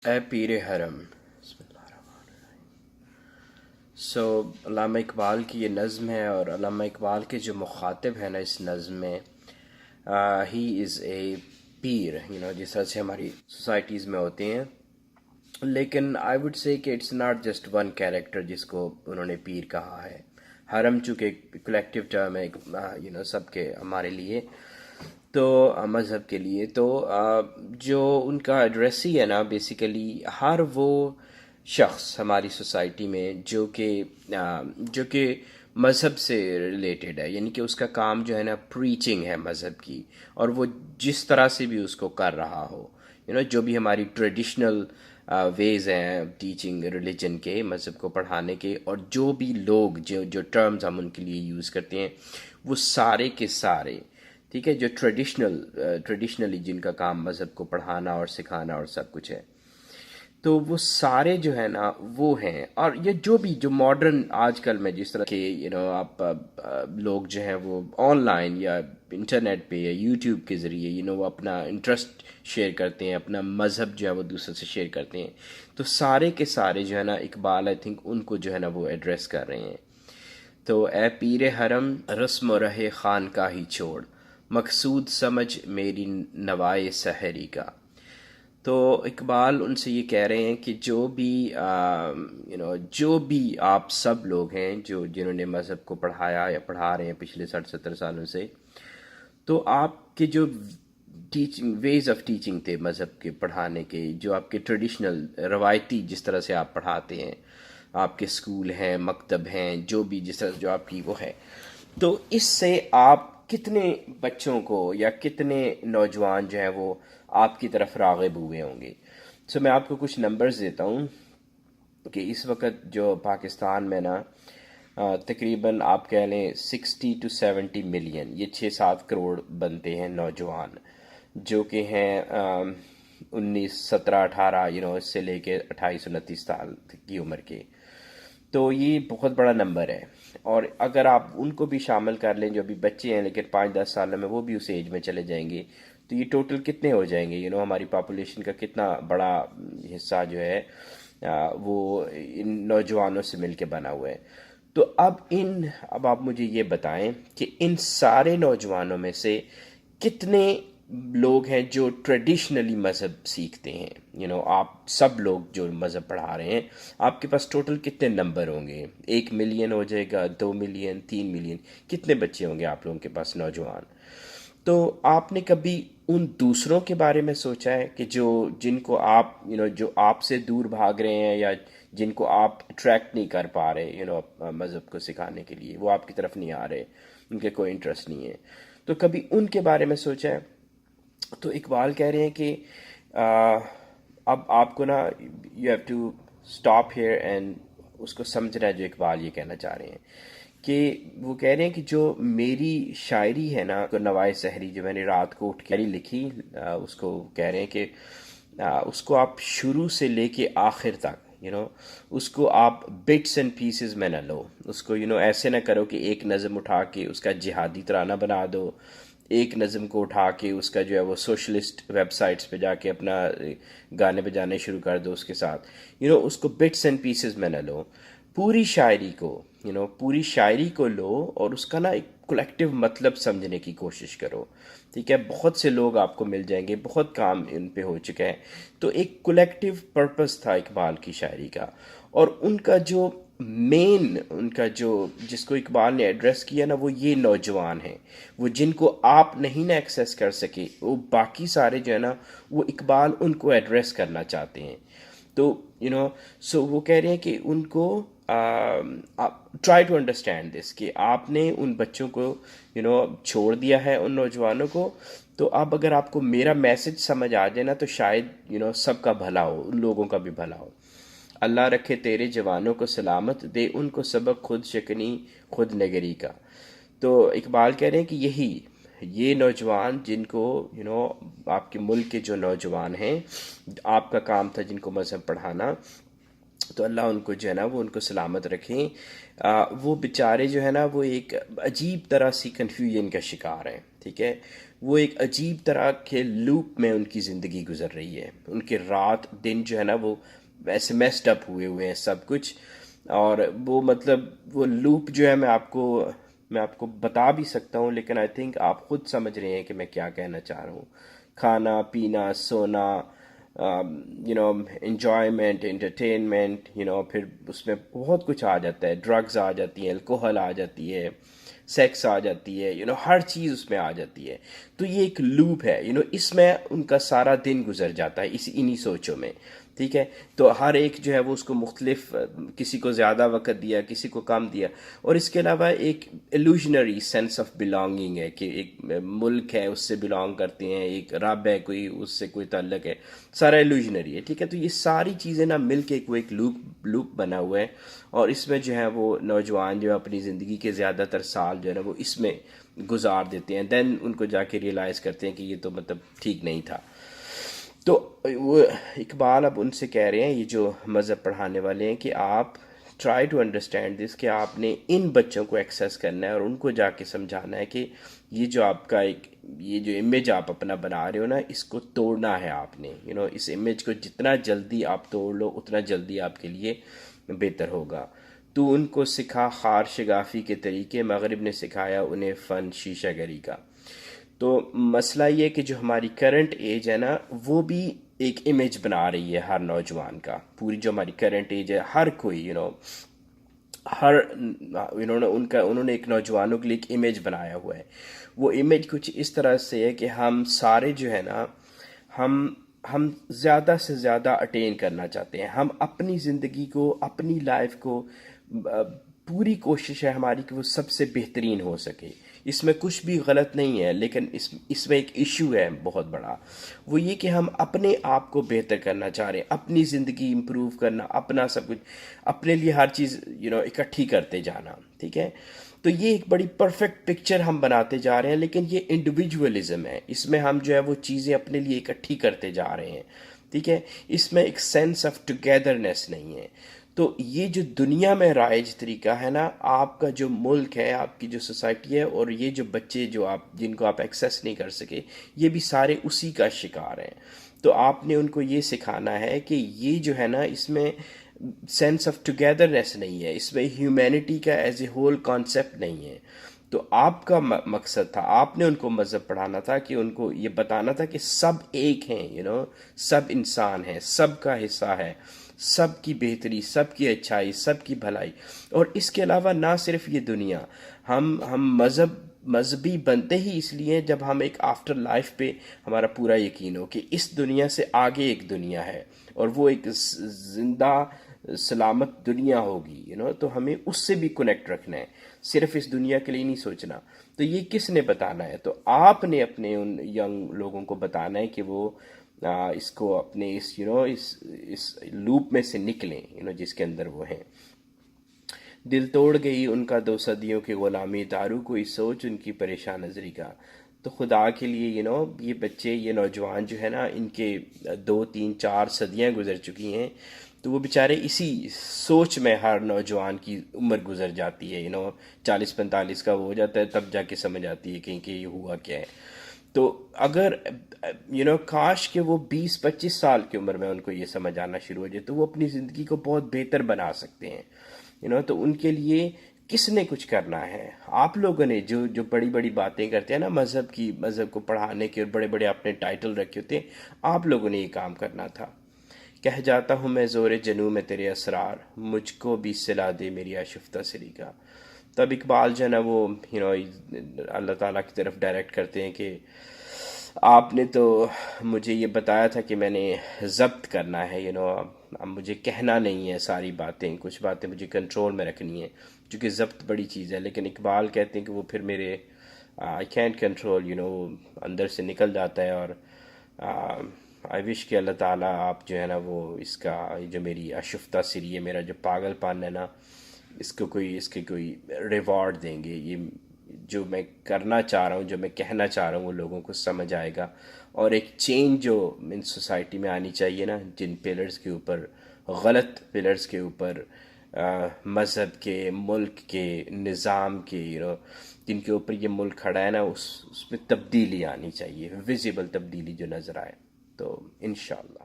اے پیر حرم. بسم اللہ الرحمن الرحیم. علامہ اقبال کی یہ نظم ہے، اور علامہ اقبال کے جو مخاطب ہیں نا اس نظم میں، ہی از اے پیر، جس طرح سے ہماری سوسائٹیز میں ہوتے ہیں. لیکن آئی وڈ سے کہ it's not just one character جس کو انہوں نے پیر کہا ہے. حرم چونکہ کلیکٹیو ٹرم ہے سب کے ہمارے لیے، تو مذہب کے لیے، تو جو ان کا ایڈریس ہی ہے نا بیسیکلی ہر وہ شخص ہماری سوسائٹی میں جو کہ مذہب سے ریلیٹڈ ہے، یعنی کہ اس کا کام جو ہے نا پریچنگ ہے مذہب کی، اور وہ جس طرح سے بھی اس کو کر رہا ہو، جو بھی ہماری ٹریڈیشنل ویز ہیں ٹیچنگ ریلیجن کے، مذہب کو پڑھانے کے، اور جو بھی لوگ جو ٹرمز ہم ان کے لیے یوز کرتے ہیں، وہ سارے کے سارے، ٹھیک ہے، جو ٹریڈیشنلی جن کا کام مذہب کو پڑھانا اور سکھانا اور سب کچھ ہے، تو وہ سارے جو ہے نا وہ ہیں. اور یہ جو ماڈرن آج کل میں جس طرح کہ آپ لوگ جو ہیں وہ آن لائن یا انٹرنیٹ پہ یا یوٹیوب کے ذریعے وہ اپنا انٹرسٹ شیئر کرتے ہیں، اپنا مذہب جو ہے وہ دوسرے سے شیئر کرتے ہیں، تو سارے کے سارے جو ہے نا اقبال آئی تھنک ان کو جو ہے نا وہ ایڈریس کر رہے ہیں. تو اے پیر حرم رسم و رہے خان کا ہی چھوڑ، مقصود سمجھ میری نوائے سحری کا. تو اقبال ان سے یہ کہہ رہے ہیں کہ جو بھی آپ سب لوگ ہیں جنہوں نے مذہب کو پڑھایا یا پڑھا رہے ہیں پچھلے 60-70 سالوں سے، تو آپ کے جو ٹیچنگ ویز آف ٹیچنگ تھے مذہب کے پڑھانے کے، جو آپ کے ٹریڈیشنل روایتی جس طرح سے آپ پڑھاتے ہیں، آپ کے اسکول ہیں، مکتب ہیں، جو بھی جس طرح جو آپ کی وہ ہے، تو اس سے آپ کتنے بچوں کو یا کتنے نوجوان جو ہیں وہ آپ کی طرف راغب ہوئے ہوں گے. میں آپ کو کچھ نمبرز دیتا ہوں کہ اس وقت جو پاکستان میں نا تقریباً آپ کہہ لیں 60 to 70 ملین، یہ 6-7 کروڑ بنتے ہیں نوجوان، جو کہ ہیں 19 17 18 اس سے لے کے 28 29 سال کی عمر کے. تو یہ بہت بڑا نمبر ہے، اور اگر آپ ان کو بھی شامل کر لیں جو ابھی بچے ہیں لیکن 5-10 سال میں وہ بھی اس ایج میں چلے جائیں گے، تو یہ ٹوٹل کتنے ہو جائیں گے، ہماری پاپولیشن کا کتنا بڑا حصہ جو ہے وہ ان نوجوانوں سے مل کے بنا ہوا ہے. تو اب آپ مجھے یہ بتائیں کہ ان سارے نوجوانوں میں سے کتنے لوگ ہیں جو ٹریڈیشنلی مذہب سیکھتے ہیں. آپ سب لوگ جو مذہب پڑھا رہے ہیں، آپ کے پاس ٹوٹل کتنے نمبر ہوں گے؟ 1 ملین ہو جائے گا، 2 ملین، 3 ملین، کتنے بچے ہوں گے آپ لوگوں کے پاس نوجوان؟ تو آپ نے کبھی ان دوسروں کے بارے میں سوچا ہے کہ جن کو آپ جو آپ سے دور بھاگ رہے ہیں، یا جن کو آپ اٹریکٹ نہیں کر پا رہے مذہب کو سکھانے کے لیے، وہ آپ کی طرف نہیں آ رہے، ان کے کوئی انٹرسٹ نہیں ہے، تو کبھی ان کے بارے میں سوچا ہے؟ تو اقبال کہہ رہے ہیں کہ اب آپ کو نا you have to stop here and اس کو سمجھنا ہے جو اقبال یہ کہنا چاہ رہے ہیں. کہ وہ کہہ رہے ہیں کہ جو میری شاعری ہے نا، نوائے سحری جو میں نے رات کو اٹھ کے لکھی، اس کو کہہ رہے ہیں کہ اس کو آپ شروع سے لے کے آخر تک اس کو آپ بٹس اینڈ پیسز میں نہ لو، اس کو ایسے نہ کرو کہ ایک نظم اٹھا کے اس کا جہادی ترانہ بنا دو، ایک نظم کو اٹھا کے اس کا جو ہے وہ سوشلسٹ ویب سائٹس پہ جا کے اپنا گانے بجانے شروع کر دو اس کے ساتھ. اس کو بٹس اینڈ پیسز میں نہ لو، پوری شاعری کو لو، اور اس کا نا ایک کولیکٹیو مطلب سمجھنے کی کوشش کرو. ٹھیک ہے، بہت سے لوگ آپ کو مل جائیں گے، بہت کام ان پہ ہو چکا ہے. تو ایک کولیکٹیو پرپس تھا اقبال کی شاعری کا، اور ان کا جو مین جس کو اقبال نے ایڈریس کیا نا، وہ یہ نوجوان ہیں، وہ جن کو آپ نہیں نا ایکسیس کر سکے، وہ باقی سارے جو ہے نا وہ اقبال ان کو ایڈریس کرنا چاہتے ہیں. تو سو وہ کہہ رہے ہیں کہ ان کو ٹرائی ٹو انڈرسٹینڈ دس، کہ آپ نے ان بچوں کو چھوڑ دیا ہے، ان نوجوانوں کو. تو اب اگر آپ کو میرا میسج سمجھ آ جائے نا، تو شاید سب کا بھلا ہو، ان لوگوں کا بھی بھلا ہو. اللہ رکھے تیرے جوانوں کو سلامت، دے ان کو سبق خود شکنی خود نگری کا. تو اقبال کہہ رہے ہیں کہ یہ نوجوان جن کو آپ کے ملک کے جو نوجوان ہیں، آپ کا کام تھا جن کو مذہب پڑھانا، تو اللہ ان کو جو ہے نا وہ ان کو سلامت رکھیں. وہ بیچارے جو ہے نا وہ ایک عجیب طرح سی کنفیوژن کا شکار ہیں. ٹھیک ہے، وہ ایک عجیب طرح کے لوپ میں ان کی زندگی گزر رہی ہے. ان کے رات دن جو ہے نا وہ ویسے میسڈ اپ ہوئے ہیں سب کچھ. اور وہ مطلب وہ لوپ جو ہے میں آپ کو بتا بھی سکتا ہوں، لیکن آئی تھنک آپ خود سمجھ رہے ہیں کہ میں کیا کہنا چاہ رہا ہوں. کھانا پینا سونا، انجوائمنٹ انٹرٹینمنٹ، پھر اس میں بہت کچھ آ جاتا ہے، ڈرگز آ جاتی ہیں، الکوہل آ جاتی ہے، سیکس آ جاتی ہے، ہر چیز اس میں آ جاتی ہے. تو یہ ایک لوپ ہے، اس میں ان کا سارا دن گزر جاتا ہے انہی سوچوں میں. ٹھیک ہے. تو ہر ایک جو ہے وہ اس کو مختلف، کسی کو زیادہ وقت دیا، کسی کو کم دیا. اور اس کے علاوہ ایک ایلوژنری سینس آف بلانگنگ ہے کہ ایک ملک ہے اس سے بلانگ کرتے ہیں، ایک رب ہے کوئی، اس سے کوئی تعلق ہے، سارا ایلوژنری ہے. ٹھیک ہے. تو یہ ساری چیزیں نا مل کے ایک لوپ بنا ہوا ہے. اور اس میں جو ہے وہ نوجوان جو ہے اپنی زندگی کے زیادہ تر سال جو ہے نا وہ اس میں گزار دیتے ہیں. دین ان کو جا کے ریئلائز کرتے ہیں کہ یہ تو مطلب ٹھیک نہیں تھا. تو وہ اقبال اب ان سے کہہ رہے ہیں، یہ جو مذہب پڑھانے والے ہیں، کہ آپ ٹرائی ٹو انڈرسٹینڈ دس، کہ آپ نے ان بچوں کو ایکسیس کرنا ہے اور ان کو جا کے سمجھانا ہے کہ یہ جو آپ کا یہ جو امیج آپ اپنا بنا رہے ہو نا، اس کو توڑنا ہے آپ نے. اس امیج کو جتنا جلدی آپ توڑ لو اتنا جلدی آپ کے لیے بہتر ہوگا. تو ان کو سکھا خار شگافی کے طریقے، مغرب نے سکھایا انہیں فن شیشہ گری کا. تو مسئلہ یہ کہ جو ہماری کرنٹ ایج ہے نا، وہ بھی ایک امیج بنا رہی ہے ہر نوجوان کا. پوری جو ہماری کرنٹ ایج ہے، ہر کوئی ہر انہوں نے ایک نوجوانوں کے لیے ایک امیج بنایا ہوا ہے. وہ امیج کچھ اس طرح سے ہے کہ ہم سارے جو ہے نا، ہم زیادہ سے زیادہ اٹین کرنا چاہتے ہیں. ہم اپنی زندگی کو، اپنی لائف کو پوری کوشش ہے ہماری کہ وہ سب سے بہترین ہو سکے. اس میں کچھ بھی غلط نہیں ہے، لیکن اس میں ایک ایشو ہے بہت بڑا. وہ یہ کہ ہم اپنے آپ کو بہتر کرنا چاہ رہے ہیں، اپنی زندگی امپروو کرنا، اپنا سب کچھ اپنے لیے ہر چیز اکٹھی کرتے جانا. ٹھیک ہے. تو یہ ایک بڑی پرفیکٹ پکچر ہم بناتے جا رہے ہیں، لیکن یہ انڈیویجولزم ہے. اس میں ہم جو ہے وہ چیزیں اپنے لیے اکٹھی کرتے جا رہے ہیں. ٹھیک ہے. اس میں ایک سینس آف ٹوگیدرنیس نہیں ہے. تو یہ جو دنیا میں رائج طریقہ ہے نا، آپ کا جو ملک ہے، آپ کی جو سوسائٹی ہے، اور یہ جو بچے جن کو آپ ایکسیس نہیں کر سکے، یہ بھی سارے اسی کا شکار ہیں. تو آپ نے ان کو یہ سکھانا ہے کہ یہ جو ہے نا، اس میں سینس آف ٹوگیدرنیس نہیں ہے، اس میں ہیومینٹی کا ایز اے ہول کانسیپٹ نہیں ہے. تو آپ کا مقصد تھا، آپ نے ان کو مذہب پڑھانا تھا کہ ان کو یہ بتانا تھا کہ سب ایک ہیں، سب انسان ہیں، سب کا حصہ ہے، سب کی بہتری، سب کی اچھائی، سب کی بھلائی. اور اس کے علاوہ نہ صرف یہ دنیا، ہم مذہبی بنتے ہی اس لیے جب ہم ایک آفٹر لائف پہ ہمارا پورا یقین ہو کہ اس دنیا سے آگے ایک دنیا ہے، اور وہ ایک زندہ سلامت دنیا ہوگی. تو ہمیں اس سے بھی کنیکٹ رکھنا ہے، صرف اس دنیا کے لیے نہیں سوچنا. تو یہ کس نے بتانا ہے؟ تو آپ نے اپنے ان ینگ لوگوں کو بتانا ہے کہ وہ اس کو اپنے اس لوپ میں سے نکلیں، جس کے اندر وہ ہیں. دل توڑ گئی ان کا 2 صدیوں کی غلامی، دارو کوئی سوچ ان کی پریشان نظری کا. تو خدا کے لیے یہ بچے، یہ نوجوان جو ہے نا، ان کے 2 3 4 صدیاں گزر چکی ہیں. تو وہ بیچارے اسی سوچ میں ہر نوجوان کی عمر گزر جاتی ہے. 40 45 کا وہ ہو جاتا ہے، تب جا کے سمجھ آتی ہے کہ یہ ہوا کیا ہے. تو اگر کاش کہ وہ 20 25 سال کی عمر میں ان کو یہ سمجھ آنا شروع ہو جائے، تو وہ اپنی زندگی کو بہت بہتر بنا سکتے ہیں. تو ان کے لیے کس نے کچھ کرنا ہے؟ آپ لوگوں نے جو بڑی بڑی باتیں کرتے ہیں نا مذہب کو پڑھانے کے، اور بڑے بڑے آپ نے ٹائٹل رکھے ہوتے ہیں، آپ لوگوں نے یہ کام کرنا تھا. کہہ جاتا ہوں میں زور جنوں میں تیرے اسرار، مجھ کو بھی صلا دے میری آشفتہ سری کا. تب اقبال جو ہے نا وہ اللہ تعالیٰ کی طرف ڈائریکٹ کرتے ہیں کہ آپ نے تو مجھے یہ بتایا تھا کہ میں نے ضبط کرنا ہے. اب مجھے کہنا نہیں ہے ساری باتیں، کچھ باتیں مجھے کنٹرول میں رکھنی ہیں، چونکہ ضبط بڑی چیز ہے. لیکن اقبال کہتے ہیں کہ وہ پھر میرے آئی کینٹ کنٹرول، اندر سے نکل جاتا ہے. اور آئی وش کہ اللہ تعالیٰ آپ جو ہے نا وہ اس کا جو میری آشفتہ سری ہے، میرا جو پاگل پن ہے نا، اس کے کوئی ریوارڈ دیں گے. یہ جو میں کرنا چاہ رہا ہوں، جو میں کہنا چاہ رہا ہوں، وہ لوگوں کو سمجھ آئے گا. اور ایک چینج جو ان سوسائٹی میں آنی چاہیے نا، جن پلرز کے اوپر، غلط پلرز کے اوپر مذہب کے، ملک کے، نظام کے، جن کے اوپر یہ ملک کھڑا ہے نا، اس میں تبدیلی آنی چاہیے، ویزیبل تبدیلی جو نظر آئے، تو انشاءاللہ